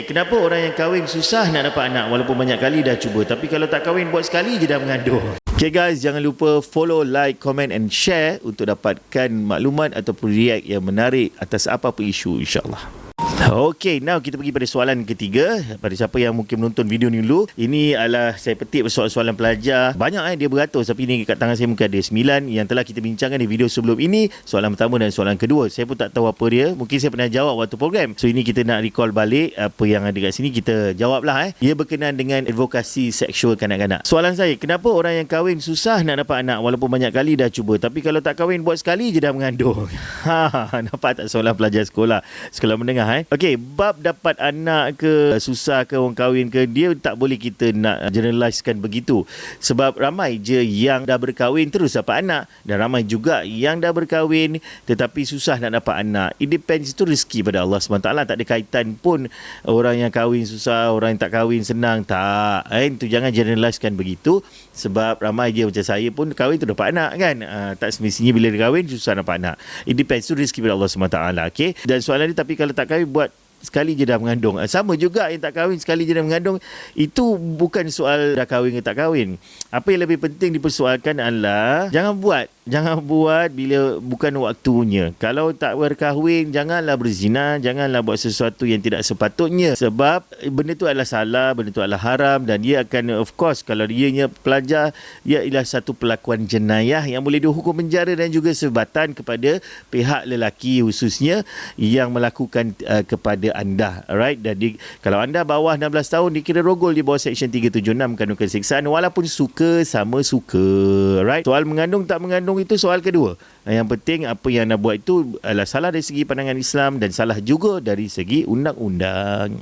Kenapa orang yang kahwin susah nak dapat anak walaupun banyak kali dah cuba, tapi kalau tak kahwin buat sekali je dah mengandung? Okay guys, jangan lupa follow, like, comment and share untuk dapatkan maklumat ataupun react yang menarik atas apa-apa isu, insyaAllah. Okay, now kita pergi pada soalan ketiga. Pada siapa yang mungkin menonton video ni dulu, ini adalah saya petik soalan-soalan pelajar. Banyak dia beratus, tapi ni kat tangan saya mungkin ada 9 yang telah kita bincangkan di video sebelum ini. Soalan pertama dan soalan kedua, saya pun tak tahu apa dia. Mungkin saya pernah jawab waktu program. So ini kita nak recall balik apa yang ada kat sini, kita jawablah. Ia berkenaan dengan advokasi seksual kanak-kanak. Soalan saya, kenapa orang yang kahwin susah nak dapat anak walaupun banyak kali dah cuba, tapi kalau tak kahwin buat sekali je dah mengandung? Nampak tak soalan pelajar sekolah menengah? Okey, bab dapat anak ke, susah ke orang kahwin ke, dia tak boleh kita nak generalizekan begitu. Sebab ramai je yang dah berkahwin terus dapat anak, dan ramai juga yang dah berkahwin tetapi susah nak dapat anak. It depends, itu rezeki pada Allah SWT. Tak ada kaitan pun orang yang kahwin susah, orang yang tak kahwin senang. Tak, itu jangan generalizekan begitu. Sebab ramai je macam saya pun kahwin tu dapat anak kan. Tak semestinya bila dia kahwin susah dapat anak. It depends, itu rezeki pada Allah SWT. Okay? Dan soalan ni, tapi kalau tak kahwin buat sekali je dah mengandung. Sama juga yang tak kahwin sekali je dah mengandung. Itu bukan soal dah kahwin ke tak kahwin. Apa yang lebih penting dipersoalkan adalah jangan buat bila bukan waktunya. Kalau tak berkahwin, janganlah berzina, janganlah buat sesuatu yang tidak sepatutnya. Sebab benda tu adalah salah, benda tu adalah haram, dan dia akan, of course, kalau dianya pelajar, ia ialah satu pelakuan jenayah yang boleh dihukum penjara dan juga sebatan kepada pihak lelaki khususnya yang melakukan kepada anda. Alright? Dan kalau anda bawah 16 tahun, dikira rogol di bawah Seksyen 376 Kanun Keseksaan, walaupun suka sama suka. Alright? Soal mengandung tak mengandung itu soal kedua. Yang penting apa yang anda buat itu adalah salah dari segi pandangan Islam dan salah juga dari segi undang-undang.